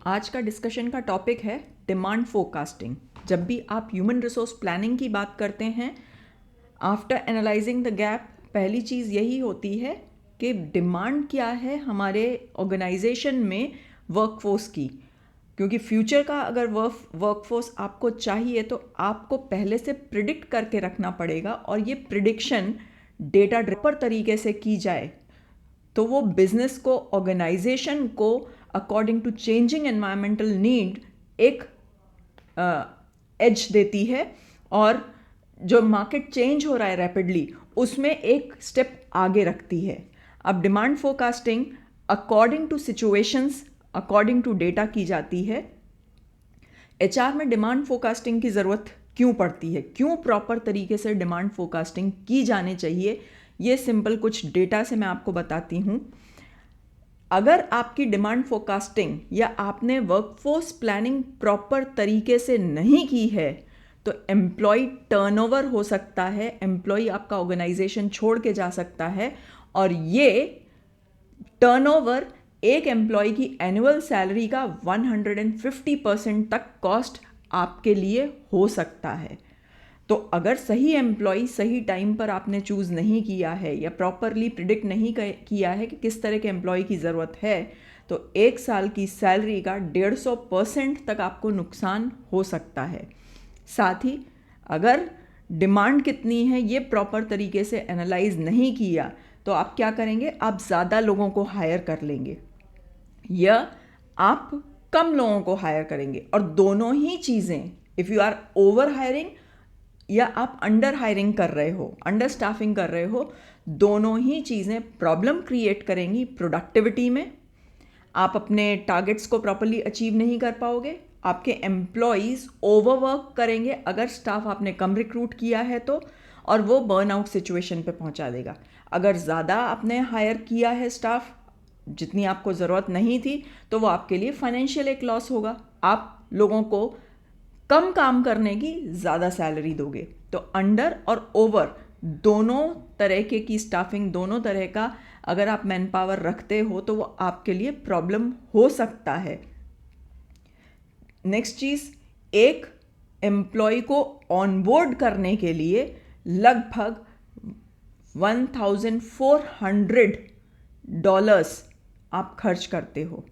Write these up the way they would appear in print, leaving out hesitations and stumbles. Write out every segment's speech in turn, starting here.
आज का डिस्कशन का टॉपिक है डिमांड फोरकास्टिंग। जब भी आप ह्यूमन रिसोर्स प्लानिंग की बात करते हैं, आफ्टर एनालाइजिंग द गैप, पहली चीज़ यही होती है कि डिमांड क्या है हमारे ऑर्गेनाइजेशन में वर्कफोर्स की। क्योंकि फ्यूचर का अगर वर्कफोर्स आपको चाहिए तो आपको पहले से प्रिडिक्ट करके रखना पड़ेगा, और ये प्रिडिक्शन डेटा ड्रिपर तरीके से की जाए तो वो बिजनेस को, ऑर्गेनाइजेशन को according to changing environmental need एक एज देती है, और जो मार्केट चेंज हो रहा है रैपिडली उसमें एक स्टेप आगे रखती है। अब demand forecasting according to situations, according to data की जाती है। एचआर में डिमांड फोरकास्टिंग की ज़रूरत क्यों पड़ती है, क्यों प्रॉपर तरीके से डिमांड फोरकास्टिंग की जानी चाहिए, ये सिंपल कुछ डेटा से मैं आपको बताती हूँ। अगर आपकी डिमांड फोरकास्टिंग या आपने वर्कफोर्स प्लानिंग प्रॉपर तरीके से नहीं की है तो एम्प्लॉय टर्नओवर हो सकता है, एम्प्लॉय आपका ऑर्गेनाइजेशन छोड़ के जा सकता है, और ये टर्नओवर एक एम्प्लॉय की एनुअल सैलरी का 150% तक कॉस्ट आपके लिए हो सकता है। तो अगर सही एम्प्लॉय सही टाइम पर आपने चूज़ नहीं किया है या प्रॉपरली प्रिडिक्ट नहीं किया है कि किस तरह के एम्प्लॉय की ज़रूरत है, तो एक साल की सैलरी का 150% तक आपको नुकसान हो सकता है। साथ ही अगर डिमांड कितनी है ये प्रॉपर तरीके से एनालाइज नहीं किया तो आप क्या करेंगे, आप ज़्यादा लोगों को हायर कर लेंगे या आप कम लोगों को हायर करेंगे। और दोनों ही चीज़ें, if you are over hiring या आप अंडर हायरिंग कर रहे हो, अंडर स्टाफिंग कर रहे हो, दोनों ही चीज़ें प्रॉब्लम क्रिएट करेंगी प्रोडक्टिविटी में। आप अपने टारगेट्स को प्रॉपरली अचीव नहीं कर पाओगे, आपके एम्प्लॉयज़ ओवरवर्क करेंगे अगर स्टाफ आपने कम रिक्रूट किया है तो, और वो बर्नआउट सिचुएशन पे पहुंचा देगा। अगर ज़्यादा आपने हायर किया है स्टाफ, जितनी आपको ज़रूरत नहीं थी, तो वो आपके लिए फाइनेंशियल एक लॉस होगा। आप लोगों को कम काम करने की ज़्यादा सैलरी दोगे। तो अंडर और ओवर दोनों तरह की स्टाफिंग, दोनों तरह का अगर आप मैन पावर रखते हो तो वो आपके लिए प्रॉब्लम हो सकता है। नेक्स्ट चीज़, एक एम्प्लॉय को ऑनबोर्ड करने के लिए लगभग $1,400 आप खर्च करते हो,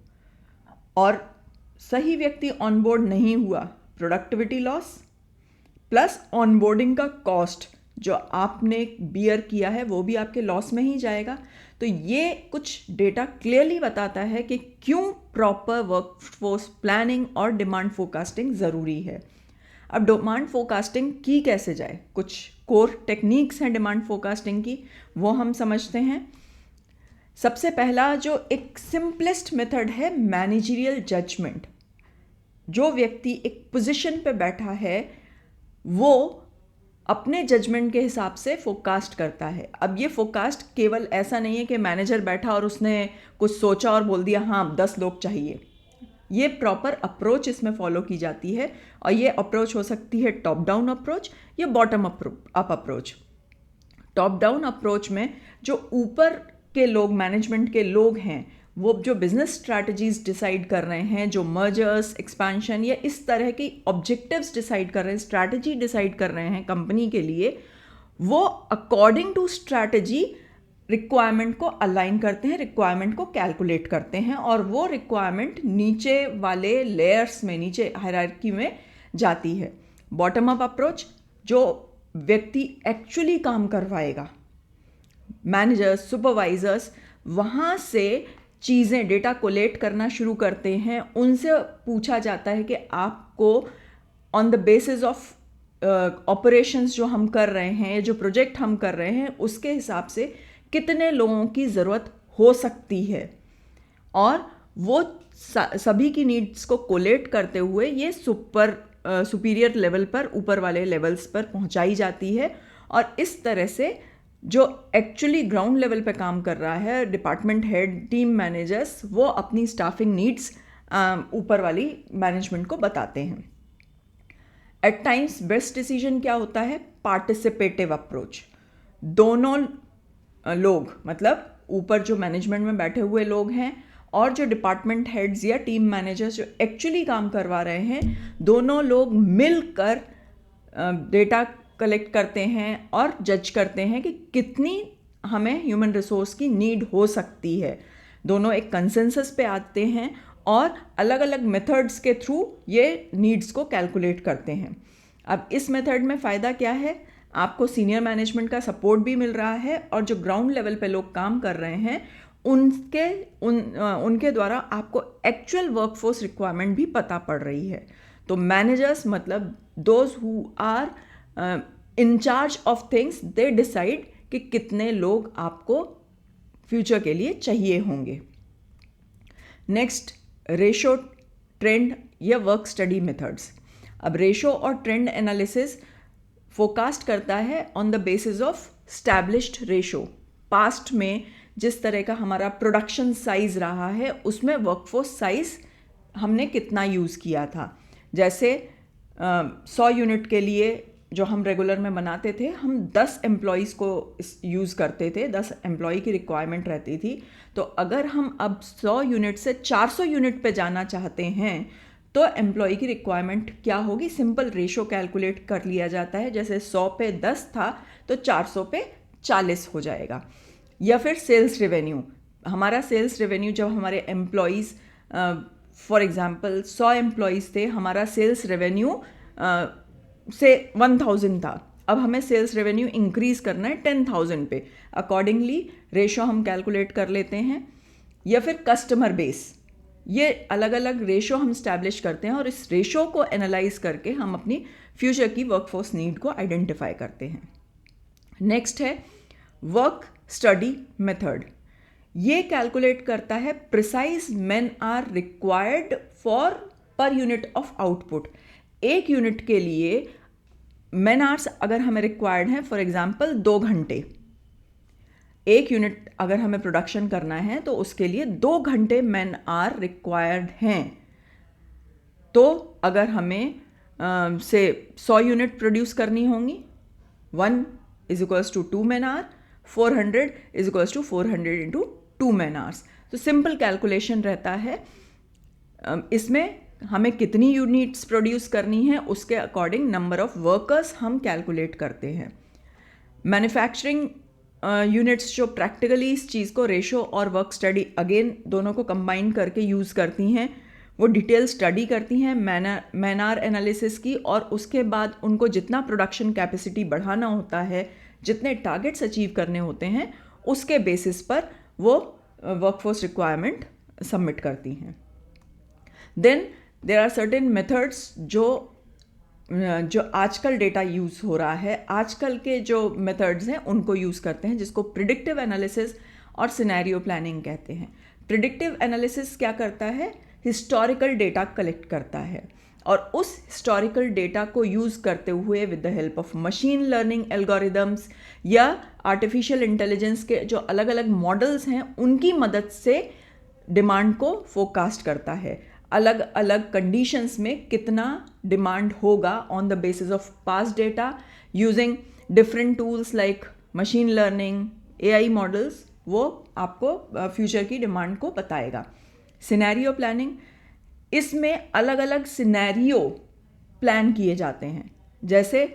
और सही व्यक्ति ऑनबोर्ड नहीं हुआ, प्रोडक्टिविटी लॉस प्लस ऑनबोर्डिंग का कॉस्ट जो आपने बियर किया है वो भी आपके लॉस में ही जाएगा। तो ये कुछ डेटा क्लियरली बताता है कि क्यों प्रॉपर वर्कफोर्स प्लानिंग और डिमांड फोरकास्टिंग ज़रूरी है। अब डिमांड फोरकास्टिंग की कैसे जाए, कुछ कोर टेक्निक्स हैं डिमांड फोरकास्टिंग की, वो हम समझते हैं। सबसे पहला जो एक सिंपलेस्ट मेथड है, मैनेजरियल जजमेंट। जो व्यक्ति एक पोजीशन पे बैठा है वो अपने जजमेंट के हिसाब से फोरकास्ट करता है। अब ये फोरकास्ट केवल ऐसा नहीं है कि मैनेजर बैठा और उसने कुछ सोचा और बोल दिया हाँ 10 लोग चाहिए। ये प्रॉपर अप्रोच इसमें फॉलो की जाती है, और ये अप्रोच हो सकती है टॉप डाउन अप्रोच या bottom up approach. Top down approach में जो ऊपर के लोग, मैनेजमेंट के लोग हैं, वो जो बिजनेस स्ट्रैटेजीज डिसाइड कर रहे हैं, जो मर्जर्स, एक्सपेंशन या इस तरह की ऑब्जेक्टिव्स डिसाइड कर रहे हैं, स्ट्रैटेजी डिसाइड कर रहे हैं कंपनी के लिए, वो अकॉर्डिंग टू स्ट्रैटेजी रिक्वायरमेंट को अलाइन करते हैं, रिक्वायरमेंट को कैलकुलेट करते हैं, और वो रिक्वायरमेंट नीचे वाले लेयर्स में, नीचे हायरार्की में जाती है। बॉटम अप अप्रोच, जो व्यक्ति एक्चुअली काम करवाएगा, मैनेजर्स, सुपरवाइजर्स, वहाँ से चीज़ें, डेटा कोलेक्ट करना शुरू करते हैं। उनसे पूछा जाता है कि आपको on the basis of operations जो हम कर रहे हैं, जो प्रोजेक्ट हम कर रहे हैं, उसके हिसाब से कितने लोगों की ज़रूरत हो सकती है, और वो सभी की नीड्स को कोलेक्ट करते हुए ये सुपीरियर लेवल पर, ऊपर वाले लेवल्स पर पहुंचाई जाती है। और इस तरह से जो एक्चुअली ग्राउंड लेवल पे काम कर रहा है, डिपार्टमेंट हेड, टीम मैनेजर्स, वो अपनी स्टाफिंग नीड्स ऊपर वाली मैनेजमेंट को बताते हैं। एट टाइम्स बेस्ट डिसीजन क्या होता है, पार्टिसिपेटिव अप्रोच। दोनों लोग, मतलब ऊपर जो मैनेजमेंट में बैठे हुए लोग हैं और जो डिपार्टमेंट हेड्स या टीम मैनेजर्स जो एक्चुअली काम करवा रहे हैं, दोनों लोग मिलकर डेटा कलेक्ट करते हैं और जज करते हैं कि कितनी हमें ह्यूमन रिसोर्स की नीड हो सकती है। दोनों एक कंसेंसस पे आते हैं और अलग अलग मेथड्स के थ्रू ये नीड्स को कैलकुलेट करते हैं। अब इस मेथड में फ़ायदा क्या है? आपको सीनियर मैनेजमेंट का सपोर्ट भी मिल रहा है और जो ग्राउंड लेवल पे लोग काम कर रहे हैं उनके द्वारा आपको एक्चुअल वर्कफोर्स रिक्वायरमेंट भी पता पड़ रही है। तो मैनेजर्स मतलब those who are in charge of things, they decide कि कितने लोग आपको फ्यूचर के लिए चाहिए होंगे। नेक्स्ट, रेशो, ट्रेंड या वर्क स्टडी मेथड्स। अब रेशो और ट्रेंड एनालिसिस फोरकास्ट करता है on the basis of established ratio. Past में जिस तरह का हमारा प्रोडक्शन साइज रहा है उसमें वर्कफोर्स साइज हमने कितना यूज़ किया था। जैसे 100 यूनिट के लिए जो हम रेगुलर में बनाते थे, हम 10 एम्प्लॉयज़ को यूज़ करते थे, 10 एम्प्लॉय की रिक्वायरमेंट रहती थी। तो अगर हम अब 100 यूनिट से 400 यूनिट पे जाना चाहते हैं तो एम्प्लॉय की रिक्वायरमेंट क्या होगी? सिंपल रेशो कैलकुलेट कर लिया जाता है। जैसे 100 पे 10 था तो 400 पे 40 हो जाएगा। या फिर सेल्स रेवेन्यू, हमारा सेल्स रेवेन्यू जब हमारे एम्प्लॉयज़ फॉर एग्जांपल 100 एम्प्लॉयज़ थे, हमारा सेल्स रेवेन्यू से 1000 था, अब हमें सेल्स रेवेन्यू इंक्रीज़ करना है 10,000 पे। अकॉर्डिंगली रेशो हम कैलकुलेट कर लेते हैं। या फिर कस्टमर बेस, ये अलग अलग रेशो हम स्टैब्लिश करते हैं और इस रेशो को एनालाइज करके हम अपनी फ्यूचर की वर्कफोर्स नीड को आइडेंटिफाई करते हैं। नेक्स्ट है वर्क स्टडी मेथड। ये कैलकुलेट करता है precise man hour required for per unit of output. एक यूनिट के लिए मैन आवर्स अगर हमें रिक्वायर्ड है, फॉर एग्जांपल 2 घंटे, एक यूनिट अगर हमें प्रोडक्शन करना है तो उसके लिए 2 घंटे मैन आवर रिक्वायर्ड हैं। तो अगर हमें से 100 यूनिट प्रोड्यूस करनी होंगी, 1 is equals to 2 man hour, 400 is equals to 400 into 2 man hours. तो सिंपल कैलकुलेशन रहता है। इसमें हमें कितनी यूनिट्स प्रोड्यूस करनी है उसके अकॉर्डिंग नंबर ऑफ वर्कर्स हम कैलकुलेट करते हैं। मैन्युफैक्चरिंग यूनिट्स जो प्रैक्टिकली इस चीज़ को रेशो और वर्क स्टडी अगेन दोनों को कंबाइन करके यूज़ करती हैं, वो डिटेल स्टडी करती हैं मैन आवर एनालिसिस की, और उसके बाद उनको जितना प्रोडक्शन कैपेसिटी बढ़ाना होता है, जितने टारगेट्स अचीव करने होते हैं, उसके बेसिस पर वो वर्कफोर्स रिक्वायरमेंट सबमिट करती हैं। Then there are certain methods जो आजकल डेटा यूज़ हो रहा है, आजकल के जो मेथड्स हैं उनको यूज़ करते हैं, जिसको प्रिडिक्टिव एनालिसिस और सिनेरियो प्लानिंग कहते हैं। प्रिडिक्टिव एनालिसिस क्या करता है? हिस्टोरिकल डेटा कलेक्ट करता है और उस हिस्टोरिकल डेटा को यूज़ करते हुए with the help of machine learning algorithms या आर्टिफिशियल इंटेलिजेंस के जो अलग अलग मॉडल्स हैं उनकी मदद से डिमांड को फोरकास्ट करता है। अलग अलग कंडीशंस में कितना डिमांड होगा on the basis of past data using different tools like machine learning, AI models, वो आपको फ्यूचर की डिमांड को बताएगा। सिनेरियो प्लानिंग, इसमें अलग अलग सिनेरियो प्लान किए जाते हैं। जैसे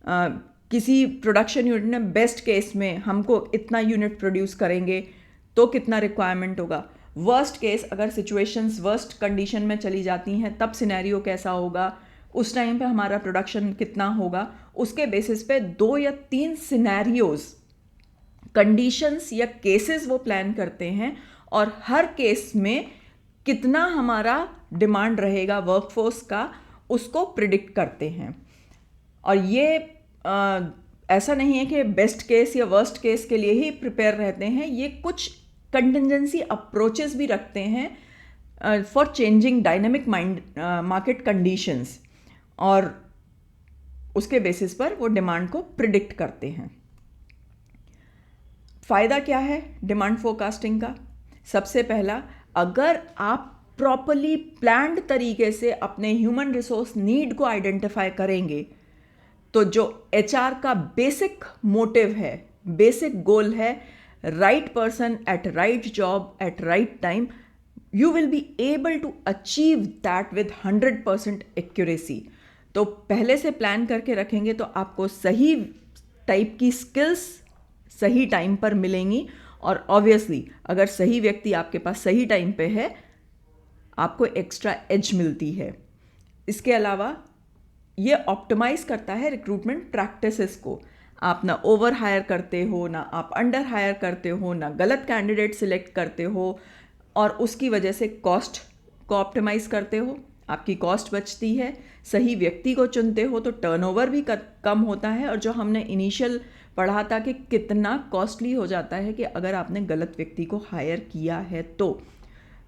किसी प्रोडक्शन यूनिट में बेस्ट केस में हमको इतना यूनिट प्रोड्यूस करेंगे तो कितना रिक्वायरमेंट होगा। वर्स्ट केस, अगर सिचुएशंस वर्स्ट कंडीशन में चली जाती हैं तब सिनेरियो कैसा होगा, उस टाइम पे हमारा प्रोडक्शन कितना होगा, उसके बेसिस पे 2 या 3 सिनेरियोज, कंडीशंस या केसेस वो प्लान करते हैं और हर केस में कितना हमारा डिमांड रहेगा वर्कफोर्स का उसको प्रिडिक्ट करते हैं। और ये ऐसा नहीं है कि बेस्ट केस या वर्स्ट केस के लिए ही प्रिपेयर रहते हैं, ये कुछ कंटिजेंसी अप्रोचेस भी रखते हैं for changing dynamic market conditions, और उसके बेसिस पर वो डिमांड को प्रिडिक्ट करते हैं। फ़ायदा क्या है डिमांड फोरकास्टिंग का? सबसे पहला, अगर आप प्रॉपरली प्लान्ड तरीके से अपने ह्यूमन रिसोर्स नीड को आइडेंटिफाई करेंगे तो जो HR का बेसिक मोटिव है, बेसिक गोल है, right person at right job eight right time, you will be able to achieve that with 100% accuracy. तो पहले से प्लान करके रखेंगे तो आपको सही टाइप की स्किल्स सही टाइम पर मिलेंगी, और ऑब्वियसली अगर सही व्यक्ति आपके पास सही टाइम पे है आपको एक्स्ट्रा एज मिलती है। इसके अलावा ये ऑप्टिमाइज करता है रिक्रूटमेंट प्रैक्टिसेस को। आप ना ओवर हायर करते हो, ना आप अंडर हायर करते हो, ना गलत कैंडिडेट सिलेक्ट करते हो, और उसकी वजह से कॉस्ट को ऑप्टिमाइज करते हो, आपकी कॉस्ट बचती है। सही व्यक्ति को चुनते हो तो टर्नओवर भी कम होता है, और जो हमने इनिशियल पढ़ा था कि कितना कॉस्टली हो जाता है कि अगर आपने गलत व्यक्ति को हायर किया है तो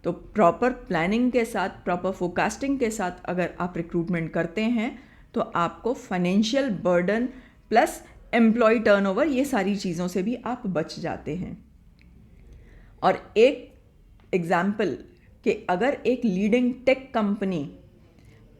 प्रॉपर प्लानिंग के साथ, प्रॉपर फोरकास्टिंग के साथ अगर आप रिक्रूटमेंट करते हैं तो आपको financial burden plus employee turnover, ये सारी चीज़ों से भी आप बच जाते हैं। और एक एग्जाम्पल कि अगर एक लीडिंग टेक कंपनी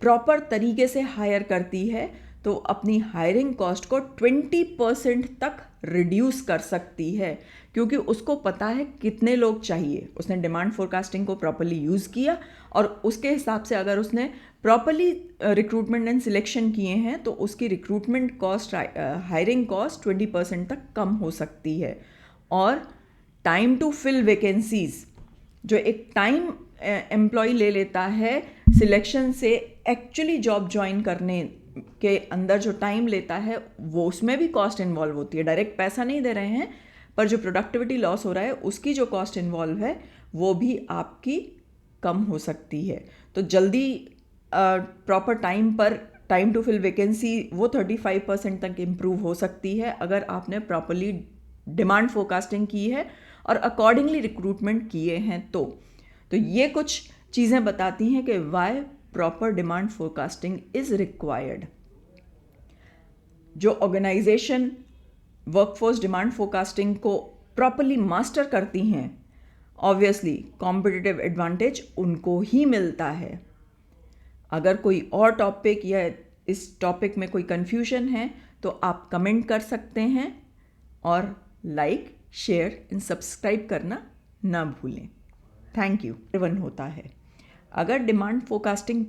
प्रॉपर तरीके से हायर करती है तो अपनी हायरिंग कॉस्ट को 20% तक रिड्यूस कर सकती है, क्योंकि उसको पता है कितने लोग चाहिए। उसने डिमांड फोरकास्टिंग को प्रॉपरली यूज़ किया और उसके हिसाब से अगर उसने प्रॉपरली रिक्रूटमेंट एंड सिलेक्शन किए हैं तो उसकी रिक्रूटमेंट कॉस्ट, हायरिंग कॉस्ट 20% तक कम हो सकती है। और टाइम टू फिल वैकेंसीज, जो एक टाइम एम्प्लॉय ले लेता है सिलेक्शन से एक्चुअली जॉब ज्वाइन करने के अंदर जो टाइम लेता है, वो उसमें भी कॉस्ट इन्वॉल्व होती है। डायरेक्ट पैसा नहीं दे रहे हैं, पर जो प्रोडक्टिविटी लॉस हो रहा है उसकी जो कॉस्ट इन्वॉल्व है वो भी आपकी कम हो सकती है। तो जल्दी प्रॉपर टाइम पर टाइम टू फिल वैकेंसी वो 35% तक इम्प्रूव हो सकती है अगर आपने प्रॉपरली डिमांड फोरकास्टिंग की है और अकॉर्डिंगली रिक्रूटमेंट किए हैं। तो ये कुछ चीज़ें बताती हैं कि why proper demand forecasting is required. जो ऑर्गेनाइजेशन वर्कफोर्स डिमांड फोरकास्टिंग को प्रॉपरली मास्टर करती हैं, ऑब्वियसली कॉम्पिटिटिव एडवांटेज उनको ही मिलता है। अगर कोई और टॉपिक या इस टॉपिक में कोई कन्फ्यूजन है तो आप कमेंट कर सकते हैं, और लाइक, शेयर एंड सब्सक्राइब करना ना भूलें। Thank you. होता है अगर डिमांड फोरकास्टिंग